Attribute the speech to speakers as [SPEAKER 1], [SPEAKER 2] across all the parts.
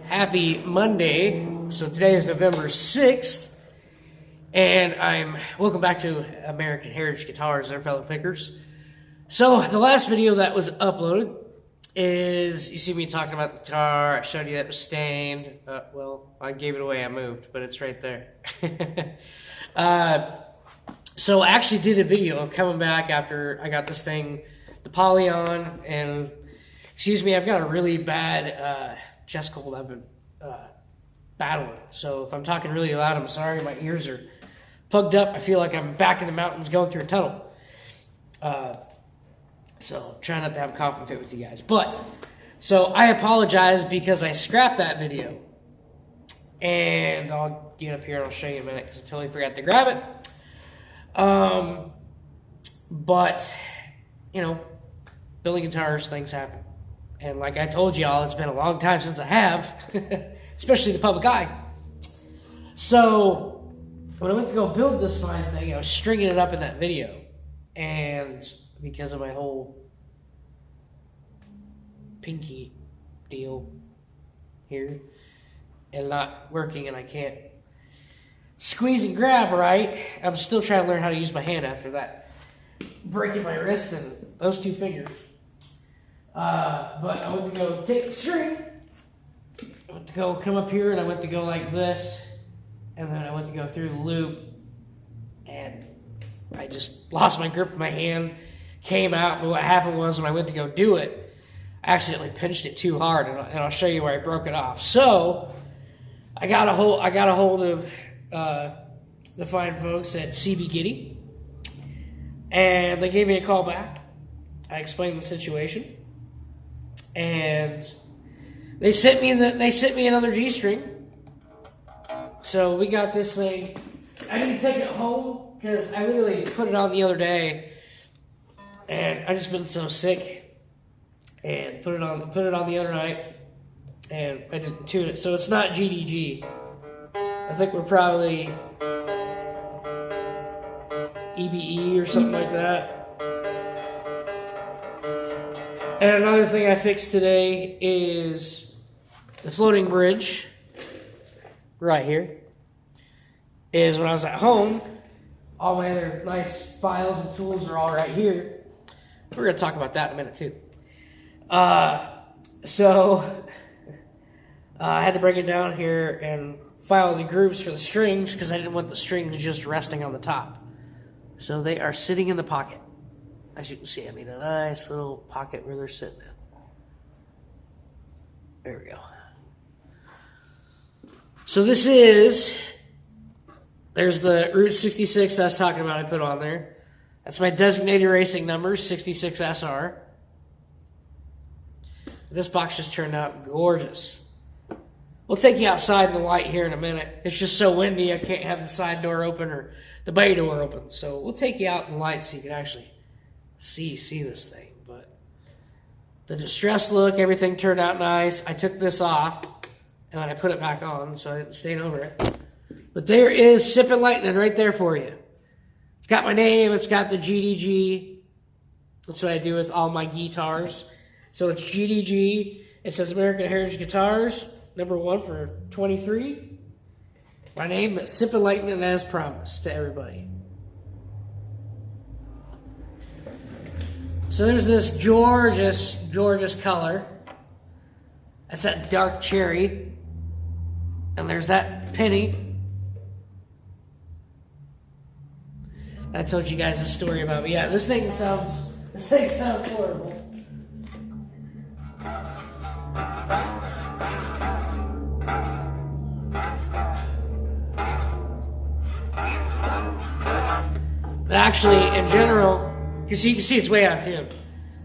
[SPEAKER 1] Happy Monday. So today is November 6th, and welcome back to American Heritage Guitars, our fellow pickers. So the last video that was uploaded is, you see me talking about the guitar. I showed you that it was stained. Well, I gave it away, I moved, but it's right there. So I actually did a video of coming back after I got this thing, the poly on, and excuse me, I've got a really bad chest cold I've been battling. So if I'm talking really loud, I'm sorry. My ears are plugged up. I feel like I'm back in the mountains going through a tunnel. So try not to have a coughing fit with you guys. But, so I apologize because I scrapped that video. And I'll get up here and I'll show you in a minute because I totally forgot to grab it. But, you know, building guitars, things happen. And like I told y'all, it's been a long time since I have, especially the public eye. So when I went to go build this fine thing, I was stringing it up in that video. And because of my whole pinky deal here and not working and I can't squeeze and grab right, I'm still trying to learn how to use my hand after that. Breaking my wrist and those two fingers. But I went to go take the string. I went to go come up here and I went to go like this. And then I went to go through the loop. And I just lost my grip in my hand. Came out. But what happened was when I went to go do it, I accidentally pinched it too hard. And I'll show you where I broke it off. So I got a hold of the fine folks at CB Gitty. And they gave me a call back. I explained the situation. And they sent me another G string. So we got this thing. I didn't take it home because I literally put it on the other day, and I just been so sick. And put it on the other night, and I didn't tune it. So it's not GDG. I think we're probably EBE or something like that. And another thing I fixed today is the floating bridge right here. Is when I was at home, all my other nice files and tools are all right here. We're going to talk about that in a minute too. So I had to bring it down here and file the grooves for the strings because I didn't want the strings just resting on the top. So they are sitting in the pocket. As you can see, I mean, a nice little pocket where they're sitting in. There we go. So there's the Route 66 I was talking about I put on there. That's my designated racing number, 66SR. This box just turned out gorgeous. We'll take you outside in the light here in a minute. It's just so windy, I can't have the side door open or the bay door open. So we'll take you out in the light so you can actually see this thing. But the distressed look, everything turned out nice. I took this off and then I put it back on so I didn't stain over it. But there is Sippin' Lightning right there for you. It's got my name, it's got the GDG. That's what I do with all my guitars. So it's GDG. It says American Heritage Guitars, #1 for 23. My name is Sippin' Lightning as promised to everybody. So there's this gorgeous color. That's that dark cherry. And there's that penny. I told you guys a story about me. Yeah, this thing sounds horrible. But actually, in general, because you can see it's way out of tune.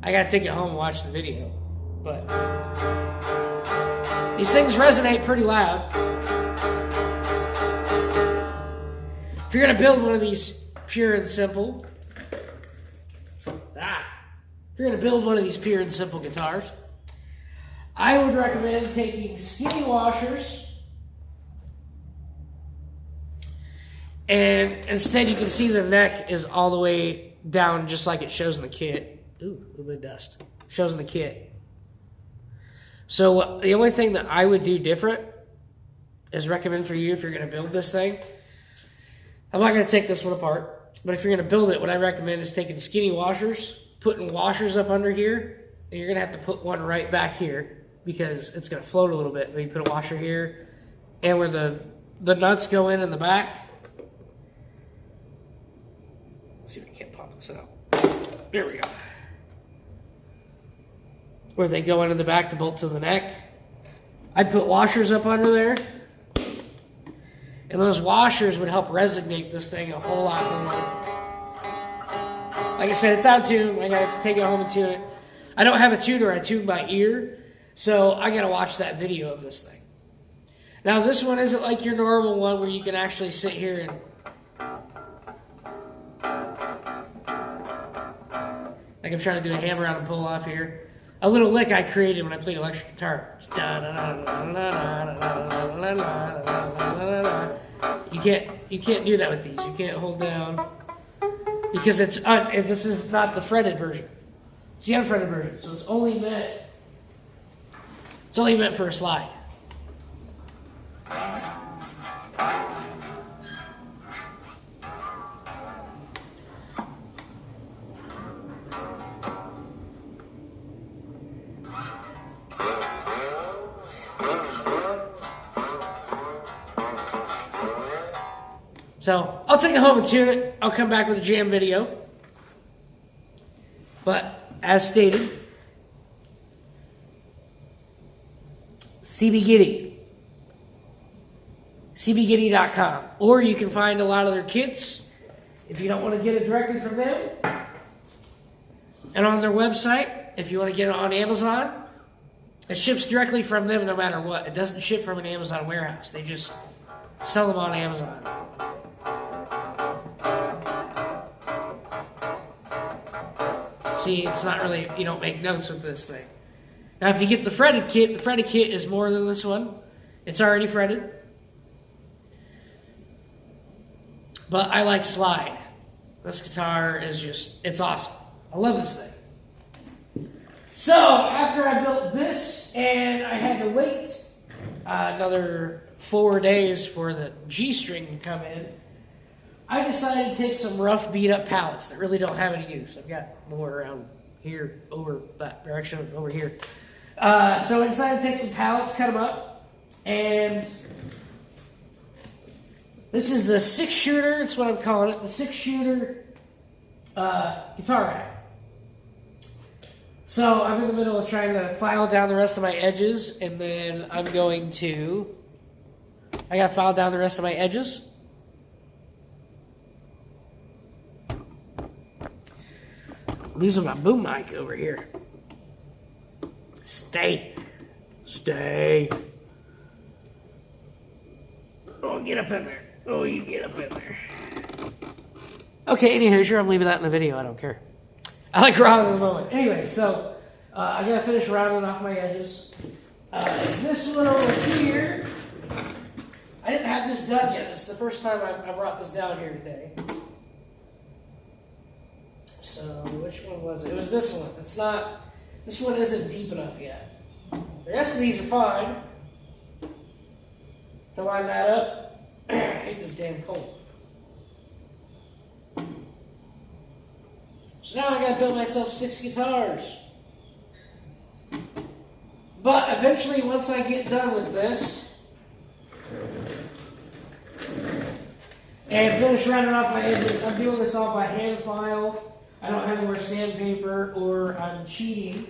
[SPEAKER 1] I gotta take it home and watch the video. But these things resonate pretty loud. If you're gonna build one of these pure and simple, guitars, I would recommend taking skinny washers. And instead you can see the neck is all the way down just like it shows in the kit. Ooh, a little bit of dust. Shows in the kit. So the only thing that I would do different is recommend for you if you're going to build this thing. I'm not going to take this one apart, but if you're going to build it, what I recommend is taking skinny washers, putting washers up under here, and you're going to have to put one right back here because it's going to float a little bit. But you put a washer here, and where the nuts go in the back. Let's see if I can't pop this out. There we go. Where they go into the back to bolt to the neck. I'd put washers up under there. And those washers would help resonate this thing a whole lot more. Like I said, it's out of tune. I gotta take it home and tune it. I don't have a tuner, I tune by ear. So I gotta watch that video of this thing. Now this one isn't like your normal one where you can actually sit here and like I'm trying to do a hammer out and pull off here. A little lick I created when I played electric guitar. You can't do that with these. You can't hold down because this is not the fretted version. It's the unfretted version, so it's only meant for a slide. So I'll take it home and tune it. I'll come back with a jam video. But as stated, CB Gitty, cbgitty.com. Or you can find a lot of their kits if you don't want to get it directly from them. And on their website, if you want to get it on Amazon, it ships directly from them no matter what. It doesn't ship from an Amazon warehouse. They just sell them on Amazon. See, it's not really, you don't make notes with this thing. Now, if you get the fretted kit is more than this one. It's already fretted. But I like slide. This guitar is just, it's awesome. I love this thing. So, after I built this, and I had to wait another 4 days for the G string to come in, I decided to take some rough beat up pallets that really don't have any use. I've got more around here, over that direction, over here. So I decided to take some pallets, cut them up, and this is the 6-shooter, it's what I'm calling it, the 6-shooter guitar rack. So I'm in the middle of trying to file down the rest of my edges, and then I gotta file down the rest of my edges. I'm using my boom mic over here. Stay. Oh, get up in there. Oh, you get up in there. Okay, anywho, sure, I'm leaving that in the video. I don't care. I like rounding in the moment. Anyway, so I gotta finish rounding off my edges. This one over here, I didn't have this done yet. This is the first time I brought this down here today. So, which one was it? It was this one. This one isn't deep enough yet. The rest of these are fine. To line that up. I hate this damn cold. So now I gotta build myself 6 guitars. But eventually, once I get done with this, and finish rounding off my edges, I'm doing this all by hand file. I don't have any more sandpaper, or I'm cheating.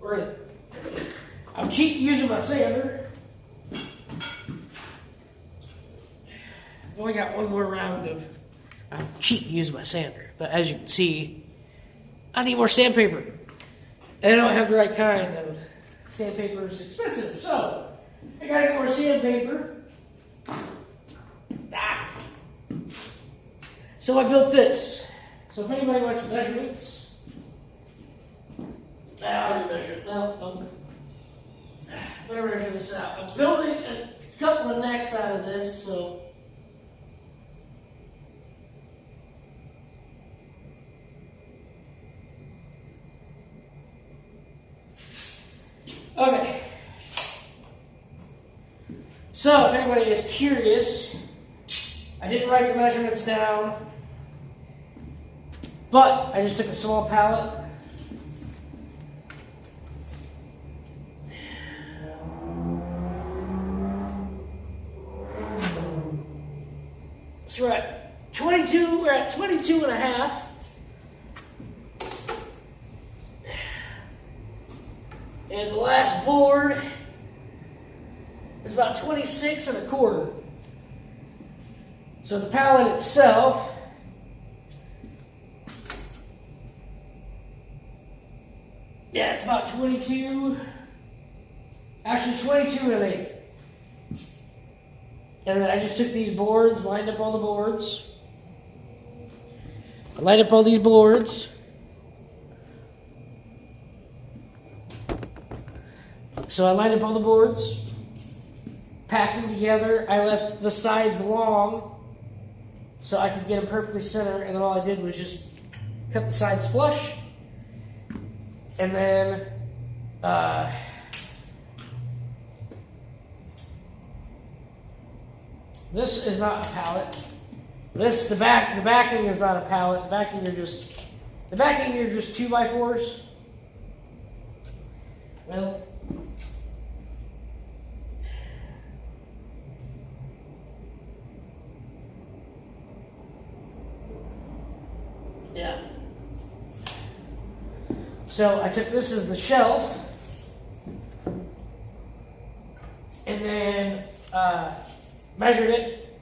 [SPEAKER 1] Where is it? I'm cheating using my sander. I've only got one more round of. I'm cheating using my sander, but as you can see, I need more sandpaper. And I don't have the right kind of sandpaper is expensive, so I gotta get more sandpaper. So I built this. So if anybody wants measurements, I'll measure it. No. I'm gonna measure this out. I'm building a couple of necks out of this, so. Okay. So, if anybody is curious, I didn't write the measurements down, but I just took a small pallet. So we're at 22, we're at 22 and a half. And the last board is about 26 and a quarter. So the pallet itself yeah, it's about 22, actually 22 and an eighth. And then I just took these boards, lined up all the boards. I lined up all these boards. So I lined up all the boards, packed them together. I left the sides long so I could get them perfectly center, and then all I did was just cut the sides flush. And then this is not a pallet. The backing is not a pallet. The backing are just 2x4s. Well, yeah. So I took this as the shelf, and then measured it,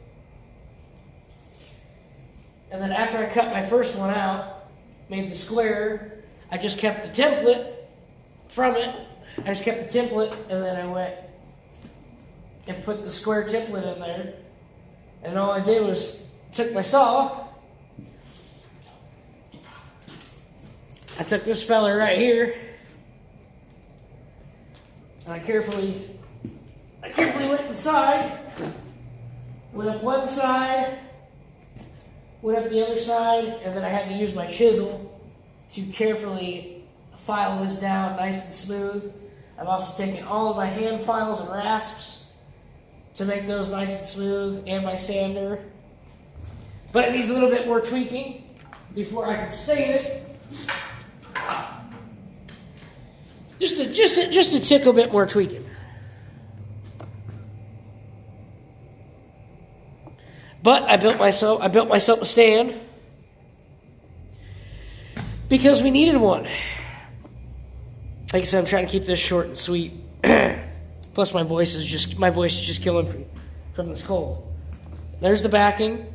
[SPEAKER 1] and then after I cut my first one out, made the square, I just kept the template from it. I just kept the template, and then I went and put the square template in there, and all I did was took my saw. I took this fella right here, and I carefully went inside, went up one side, went up the other side, and then I had to use my chisel to carefully file this down nice and smooth. I've also taken all of my hand files and rasps to make those nice and smooth, and my sander. But it needs a little bit more tweaking before I can stain it. Just a tickle bit more tweaking. But I built myself a stand because we needed one. Like I said, I'm trying to keep this short and sweet. Plus my voice is just killing from this cold. There's the backing.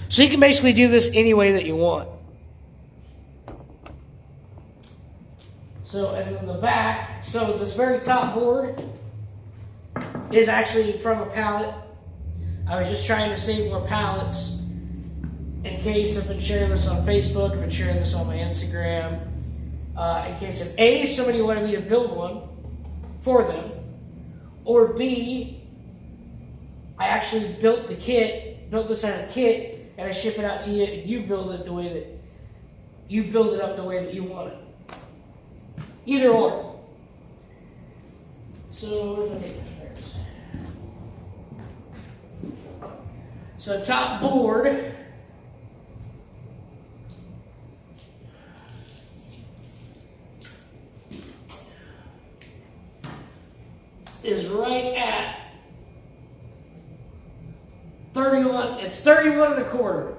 [SPEAKER 1] So you can basically do this any way that you want. So, and then the back, so this very top board is actually from a pallet. I was just trying to save more pallets in case I've been sharing this on Facebook, I've been sharing this on my Instagram, in case if A, somebody wanted me to build one for them, or B, I actually built this as a kit, and I ship it out to you, and you build it up the way that you want it. Either or. So, where's my tape measures? So, top board is right at 31. It's 31 and a quarter.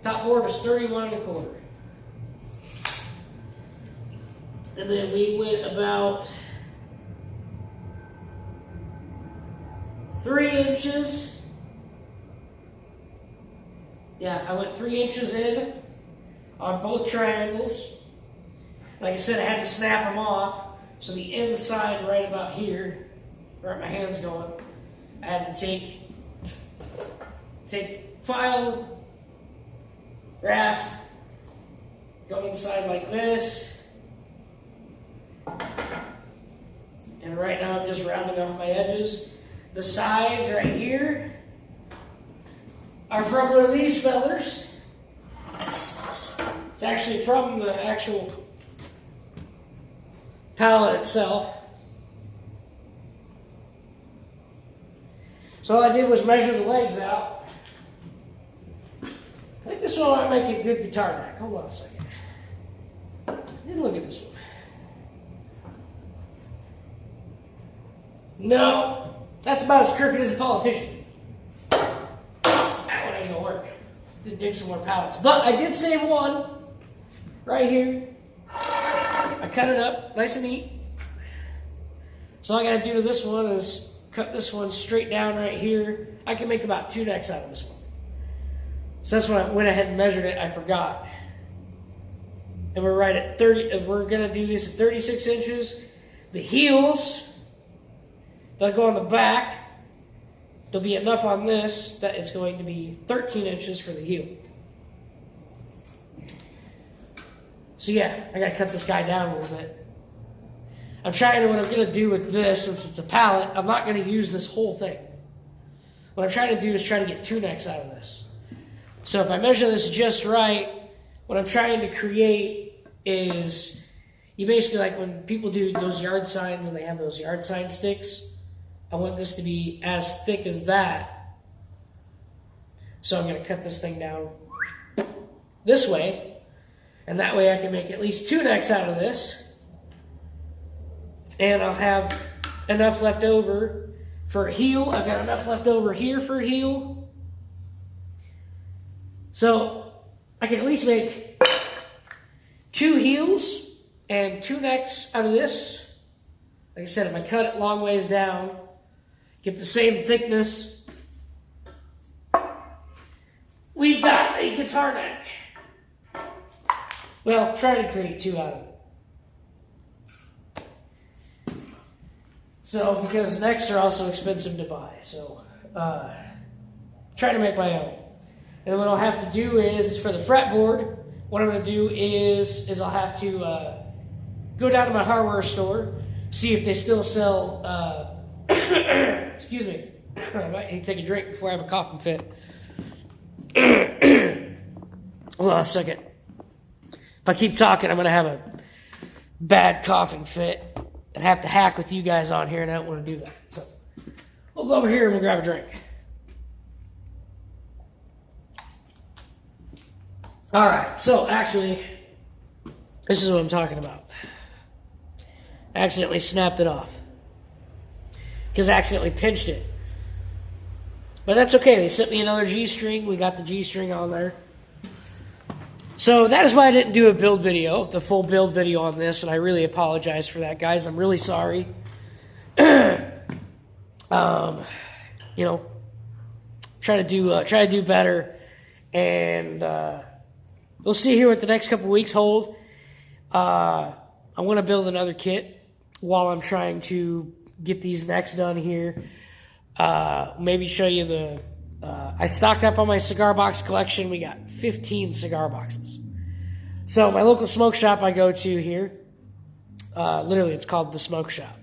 [SPEAKER 1] Top board is 31 and a quarter. And then we went about 3 inches. Yeah, I went 3 inches in on both triangles. Like I said, I had to snap them off. So the inside right about here, where my hand's going, I had to take file, rasp, go inside like this. And right now I'm just rounding off my edges. The sides right here are from one of these fellers. It's actually from the actual pallet itself. So all I did was measure the legs out. I think this one might make a good guitar rack. Hold on a second. Let's look at this one. No, that's about as crooked as a politician. That one ain't gonna work. Did dig some more pallets. But I did save one right here. I cut it up nice and neat. So all I gotta do to this one is cut this one straight down right here. I can make about 2 necks out of this one. So that's when I went ahead and measured it, I forgot. And we're right at 30, if we're gonna do this at 36 inches. The heels, they'll go on the back. There'll be enough on this that it's going to be 13 inches for the heel. So yeah, I gotta cut this guy down a little bit. I'm trying to, what I'm gonna do with this, since it's a pallet, I'm not gonna use this whole thing. What I'm trying to do is try to get 2 necks out of this. So if I measure this just right, what I'm trying to create is, you basically, like when people do those yard signs and they have those yard sign sticks, I want this to be as thick as that. So I'm gonna cut this thing down this way, and that way I can make at least 2 necks out of this. And I'll have enough left over for a heel. I've got enough left over here for a heel. So I can at least make 2 heels and 2 necks out of this. Like I said, if I cut it long ways down, get the same thickness, we've got a guitar neck. Well, try to create 2 out of it. So, because necks are also expensive to buy, so try to make my own. And what I'll have to do is, for the fretboard, what I'm going to do is I'll have to go down to my hardware store, see if they still sell, excuse me, I might need to take a drink before I have a coughing fit. Hold on a second. If I keep talking, I'm going to have a bad coughing fit and have to hack with you guys on here, and I don't want to do that. So we'll go over here and we'll grab a drink. All right, so actually, this is what I'm talking about. I accidentally snapped it off because I accidentally pinched it. But that's okay. They sent me another G-string. We got the G-string on there. So that is why I didn't do a build video, the full build video on this, and I really apologize for that, guys. I'm really sorry. You know, try to do better, and we'll see here what the next couple weeks hold. I want to build another kit while I'm trying to get these necks done here. Maybe show you the. I stocked up on my cigar box collection. We got 15 cigar boxes. So my local smoke shop I go to here, literally it's called The Smoke Shop.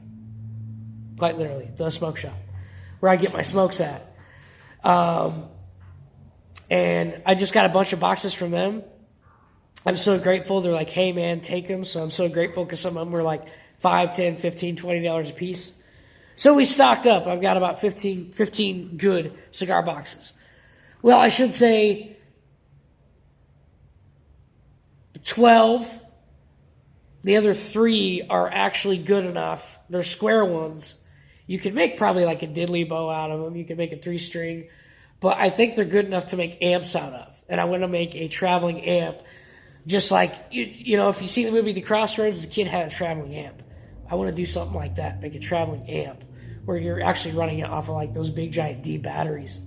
[SPEAKER 1] Quite literally, The Smoke Shop, where I get my smokes at. And I just got a bunch of boxes from them. I'm so grateful. They're like, hey man, take them. So I'm so grateful because some of them were like $5, $10, $15, $20 a piece. So we stocked up. I've got about 15 good cigar boxes. Well, I should say 12. The other 3 are actually good enough. They're square ones. You could make probably like a diddly bow out of them. You could make a 3-string. But I think they're good enough to make amps out of. And I want to make a traveling amp. Just like, you know, if you see the movie The Crossroads, the kid had a traveling amp. I want to do something like that, make a traveling amp, where you're actually running it off of like those big giant D batteries.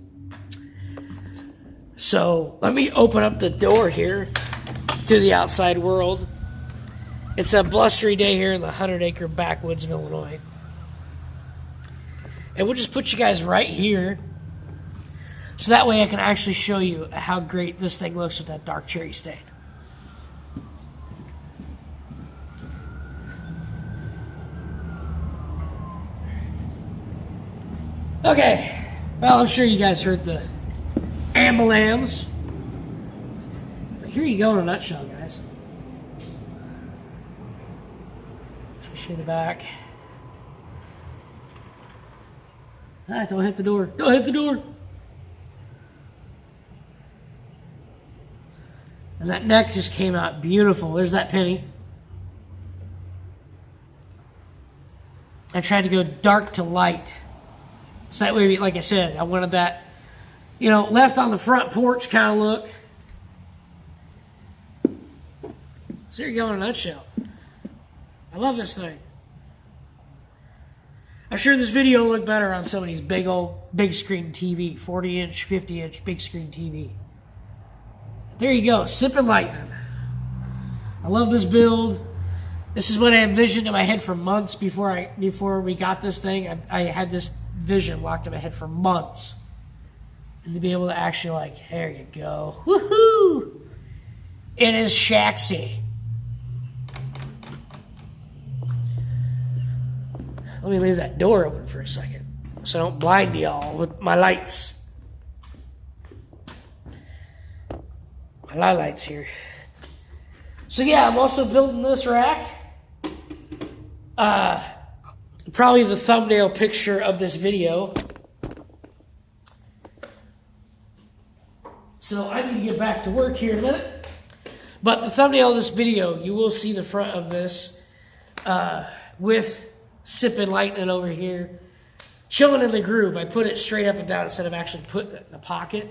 [SPEAKER 1] So let me open up the door here to the outside world. It's a blustery day here in the 100-acre backwoods of Illinois. And we'll just put you guys right here, so that way I can actually show you how great this thing looks with that dark cherry stain. Okay, well, I'm sure you guys heard the ambulams. But here you go in a nutshell, guys. Show you the back. Ah, don't hit the door. Don't hit the door. And that neck just came out beautiful. There's that penny. I tried to go dark to light. So that way, like I said, I wanted that, you know, left on the front porch kind of look. So there you go in a nutshell. I love this thing. I'm sure this video will look better on somebody's big screen TV, 40-inch, 50-inch big screen TV. There you go, Sipping Lightning. I love this build. This is what I envisioned in my head for months before we got this thing. I had this vision locked in my head for months. And to be able to actually, like, there you go. Woohoo! It is shaxy. Let me leave that door open for a second so I don't blind y'all with my lights. My lights here. So yeah, I'm also building this rack. Probably the thumbnail picture of this video. So I need to get back to work here in a minute. But the thumbnail of this video, you will see the front of this with Sipping Lightning over here, chilling in the groove. I put it straight up and down instead of actually putting it in the pocket.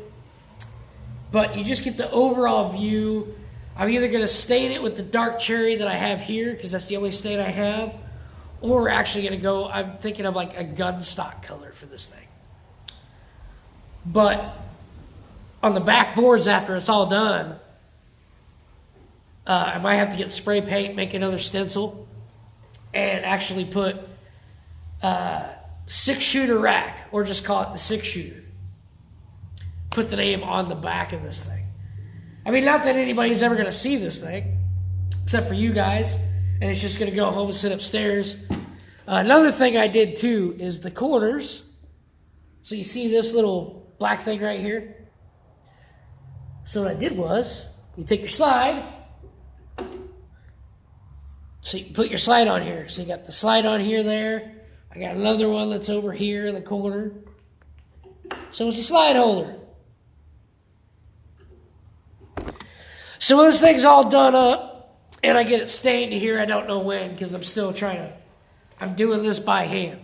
[SPEAKER 1] But you just get the overall view. I'm either going to stain it with the dark cherry that I have here, because that's the only stain I have, or we're actually going to go, I'm thinking of like a gun stock color for this thing. But on the back boards after it's all done, I might have to get spray paint, make another stencil, and actually put 6-shooter rack, or just call it the 6-shooter. Put the name on the back of this thing. I mean, not that anybody's ever going to see this thing, except for you guys, and it's just going to go home and sit upstairs. Another thing I did too is the corners. So you see this little black thing right here? So what I did was, you take your slide, so you put your slide on here. So you got the slide on here there. I got another one that's over here in the corner. So it's a slide holder. So when this thing's all done up, and I get it stained here, I don't know when, because I'm still I'm doing this by hand.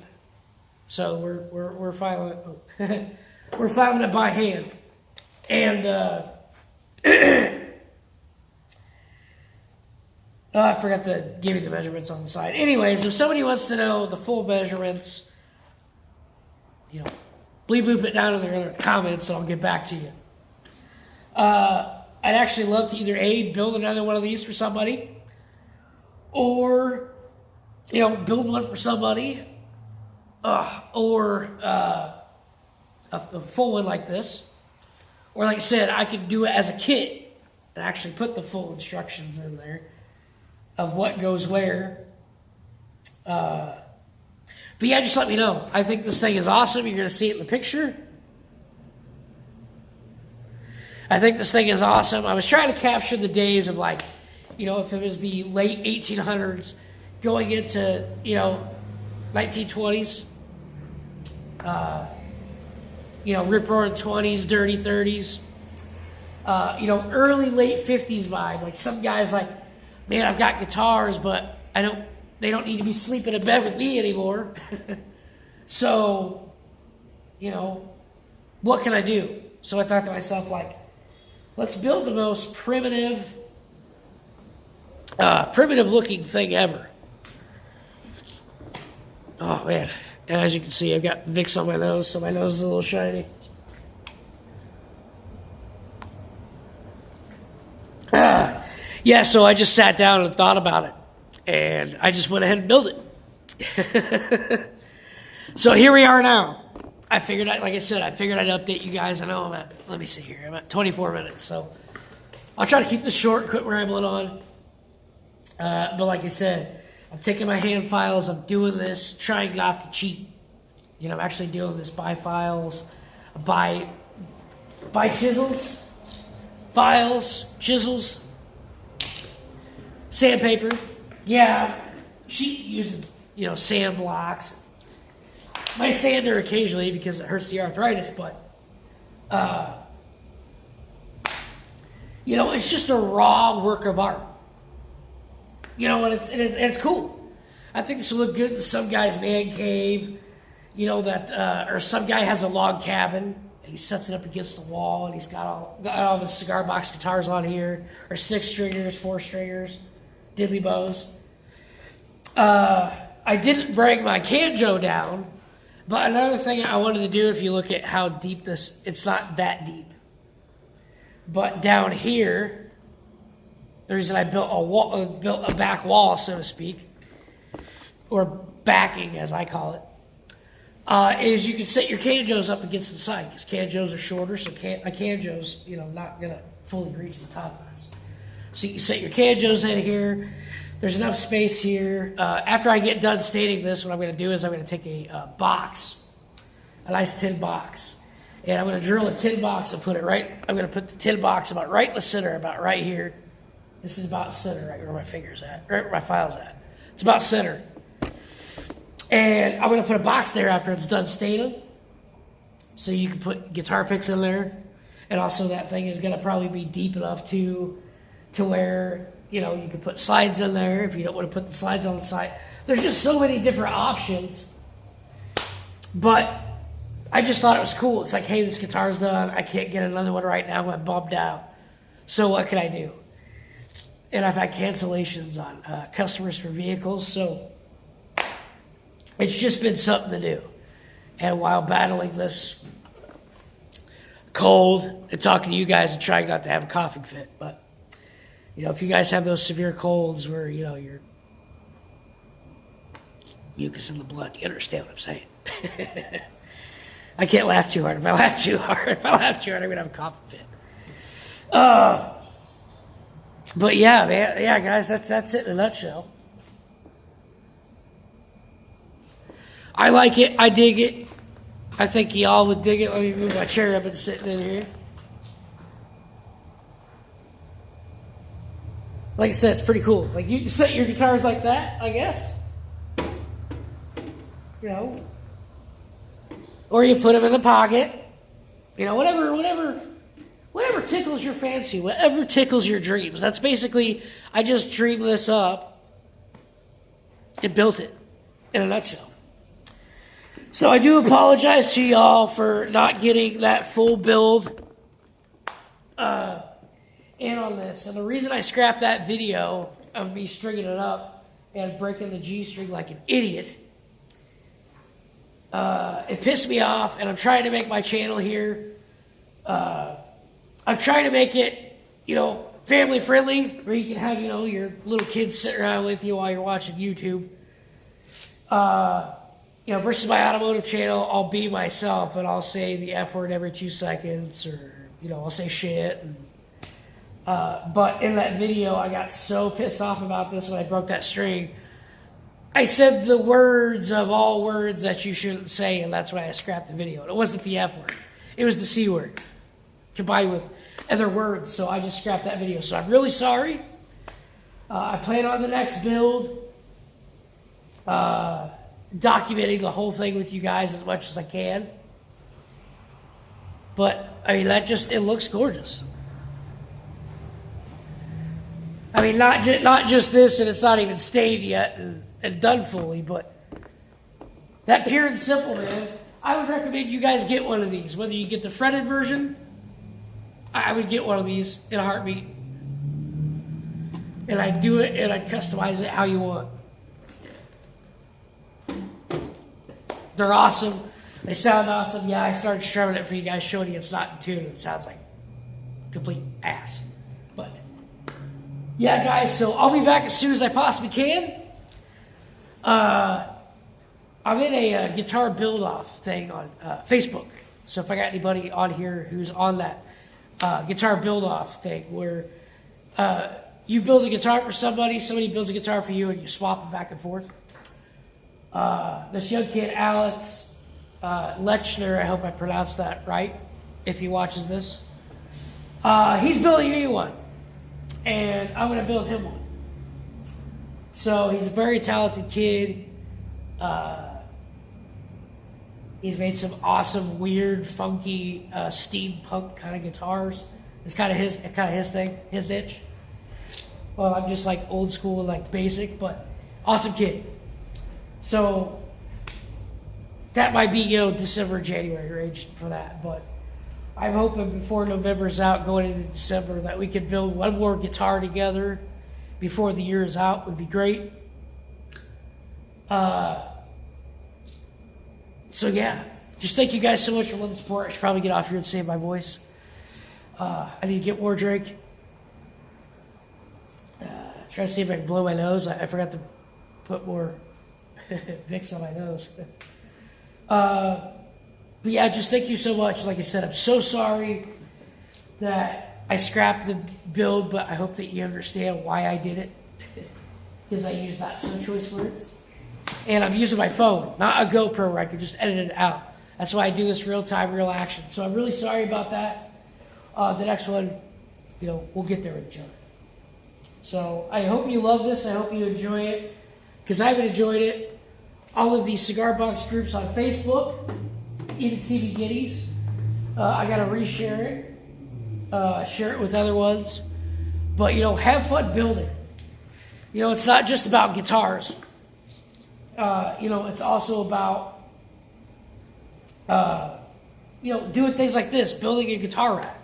[SPEAKER 1] So we're filing it. We're filing it by hand. And I forgot to give you the measurements on the side. Anyways, if somebody wants to know the full measurements, you know, please put it down in their comments and I'll get back to you. I'd actually love to either build another one of these for somebody, or, you know, build one for somebody, or a full one like this. Or like I said, I could do it as a kit and actually put the full instructions in there of what goes where. But yeah, just let me know. I think this thing is awesome. You're going to see it in the picture. I think this thing is awesome. I was trying to capture the days of, like, you know, if it was the late 1800s going into, you know, 1920s. You know, rip-roaring 20s, dirty 30s. You know, early, late 50s vibe. Like, some guys like, man, I've got guitars, but they don't need to be sleeping in bed with me anymore. So, you know, what can I do? So I thought to myself, like, let's build the most primitive looking thing ever. Oh, man. And as you can see, I've got Vicks on my nose, so my nose is a little shiny. Yeah, so I just sat down and thought about it. And I just went ahead and built it. So here we are now. I figured I'd update you guys. I know I'm at, let me see here, I'm at 24 minutes. So I'll try to keep this short, quit rambling on. But like I said, I'm taking my hand files, I'm doing this, trying not to cheat. You know, I'm actually doing this by files, by chisels, files, chisels, sandpaper. Yeah, using, sand blocks. I sand her occasionally because it hurts the arthritis, but, it's just a raw work of art. And it's cool. I think this will look good in some guy's man cave, or some guy has a log cabin and he sets it up against the wall and he's got all the cigar box guitars on here, or 6-stringers, 4-stringers, diddly bows. I didn't bring my banjo down, but another thing I wanted to do, if you look at how deep it's not that deep. But down here, the reason I built a back wall, so to speak, or backing as I call it, is you can set your banjos up against the side, because banjos are shorter, so a banjo's not going to fully reach the top of this. So you can set your banjos in here. There's enough space here. After I get done stating this, what I'm going to do is I'm going to take a box, a nice tin box, and I'm going to drill a tin box and I'm going to put the tin box about right in the center, about right here. This is about center, right where my finger's at, right where my file's at. It's about center. And I'm going to put a box there after it's done stating, so you can put guitar picks in there. And also that thing is going to probably be deep enough to where, you can put slides in there if you don't want to put the slides on the side. There's just so many different options. But I just thought it was cool. It's like, hey, this guitar's done. I can't get another one right now. I'm bummed out. So what can I do? And I've had cancellations on customers for vehicles. So it's just been something to do. And while battling this cold and talking to you guys and trying not to have a coughing fit, but if you guys have those severe colds where, you're mucus in the blood, you understand what I'm saying. I can't laugh too hard. If I laugh too hard, I'm going to have a coughing fit. But yeah, man. Yeah, guys, that's it in a nutshell. I like it. I dig it. I think y'all would dig it. Let me move my chair up and sitting in here. Like I said, it's pretty cool. Like, you can set your guitars like that, I guess. Or you put them in the pocket. Whatever tickles your fancy, whatever tickles your dreams. That's basically, I just dreamed this up and built it in a nutshell. So I do apologize to y'all for not getting that full build in on this. And the reason I scrapped that video of me stringing it up and breaking the G string like an idiot, it pissed me off, and I'm trying to make my channel here. I'm trying to make it, family friendly, where you can have, your little kids sitting around with you while you're watching YouTube. Versus my automotive channel, I'll be myself and I'll say the F word every 2 seconds, or, I'll say shit. But in that video, I got so pissed off about this when I broke that string. I said the words of all words that you shouldn't say, and that's why I scrapped the video. It wasn't the F word. It was the C word combined with other words, so I just scrapped that video. So I'm really sorry. I plan on the next build documenting the whole thing with you guys as much as I can. But, it looks gorgeous. Not just this, and it's not even stayed yet and done fully, but that pure and simple, man. I would recommend you guys get one of these. Whether you get the fretted version, I would get one of these in a heartbeat. And I'd do it, and I'd customize it how you want. They're awesome. They sound awesome. Yeah, I started strumming it for you guys, showing you it's not in tune. It sounds like complete ass. But yeah, guys, so I'll be back as soon as I possibly can. I'm in a guitar build-off thing on Facebook. So if I got anybody on here who's on that guitar build-off thing where you build a guitar for somebody builds a guitar for you, and you swap them back and forth. This young kid, Alex Lechner, I hope I pronounced that right, if he watches this. He's building me one, and I'm going to build him one. So he's a very talented kid. He's made some awesome, weird, funky, steampunk kind of guitars. It's kind of his thing, his niche. Well, I'm just like old school, like basic, but awesome kid. So that might be, December, January range for that. But I'm hoping before November's out, going into December, that we could build one more guitar together before the year is out. Would be great. So yeah, just thank you guys so much for letting support. I should probably get off here and save my voice. I need to get more drink. Try to see if I can blow my nose. I forgot to put more Vicks on my nose. But yeah, just thank you so much. Like I said, I'm so sorry that I scrapped the build, but I hope that you understand why I did it. Because I used not so choice words. And I'm using my phone, not a GoPro where I could just edit it out. That's why I do this real time, real action. So I'm really sorry about that. The next one, we'll get there with each other. So I hope you love this. I hope you enjoy it, because I've enjoyed it. All of these cigar box groups on Facebook, even CB Gitties. I got to reshare it, share it with other ones. But, have fun building. It's not just about guitars. It's also about, doing things like this, building a guitar rack.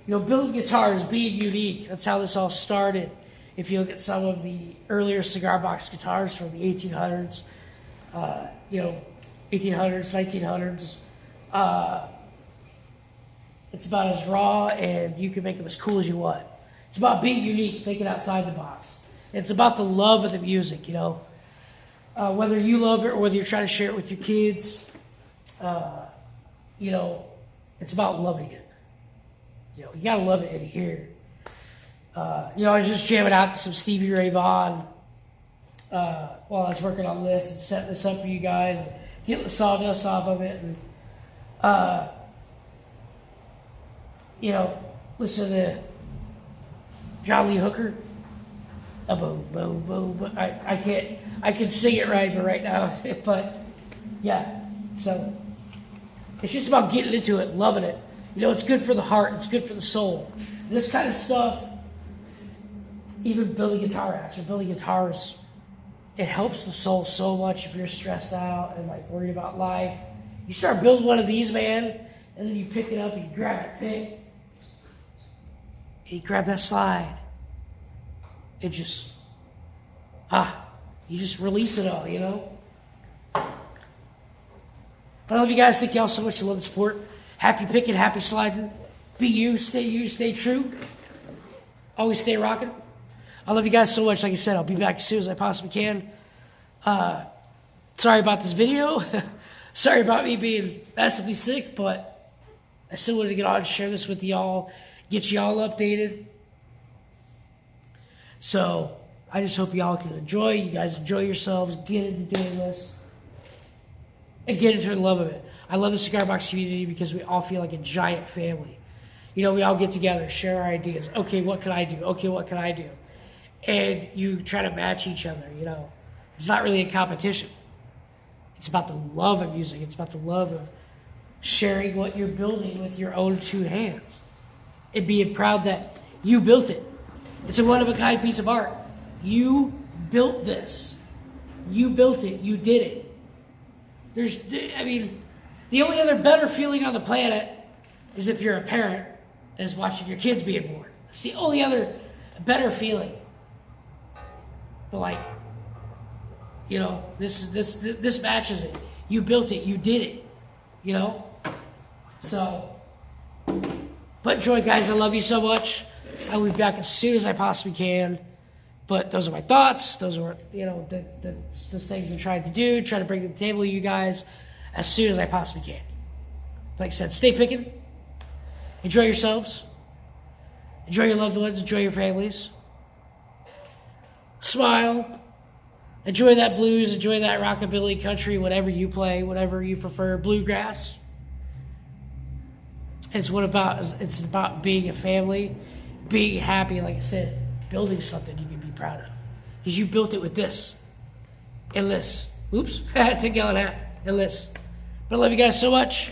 [SPEAKER 1] Building guitars, being unique. That's how this all started. If you look at some of the earlier cigar box guitars from the 1800s, 1800s, 1900s, it's about as raw, and you can make them as cool as you want. It's about being unique, thinking outside the box. It's about the love of the music, whether you love it or whether you're trying to share it with your kids, it's about loving it. You gotta love it in here. I was just jamming out to some Stevie Ray Vaughan while I was working on this and setting this up for you guys, and getting the sawdust off of it, and listen to John Lee Hooker. Boom, boom, boom. I can sing it right, but right now, but yeah. So it's just about getting into it, loving it. It's good for the heart. It's good for the soul. This kind of stuff, even building guitar racks or building guitars, it helps the soul so much if you're stressed out and like worried about life. You start building one of these, man, and then you pick it up and you grab that pick, and you grab that slide. It just, you just release it all, But I love you guys. Thank y'all so much for love and support. Happy picking, happy sliding. Be you, stay true. Always stay rocking. I love you guys so much. Like I said, I'll be back as soon as I possibly can. Sorry about this video. Sorry about me being massively sick, but I still wanted to get on and share this with y'all, get y'all updated. So I just hope y'all can enjoy. You guys enjoy yourselves. Get into doing this. And get into the love of it. I love the cigar box community because we all feel like a giant family. We all get together, share our ideas. Okay, what can I do? Okay, what can I do? And you try to match each other, It's not really a competition. It's about the love of music. It's about the love of sharing what you're building with your own two hands. And being proud that you built it. It's a one-of-a-kind piece of art. You built this. You built it. You did it. The only other better feeling on the planet is if you're a parent and is watching your kids being born. It's the only other better feeling. But this matches it. You built it. You did it. So, but enjoy, guys. I love you so much. I'll be back as soon as I possibly can. But those are my thoughts. Those are, the things I'm trying to do. Try to bring to the table you guys as soon as I possibly can. Like I said, stay picking. Enjoy yourselves. Enjoy your loved ones. Enjoy your families. Smile. Enjoy that blues. Enjoy that rockabilly, country, whatever you play, whatever you prefer. Bluegrass. It's about being a family, being happy, like I said, building something you can be proud of. If because you built it with this and this. Oops, 10-gallon hat and this. But I love you guys so much.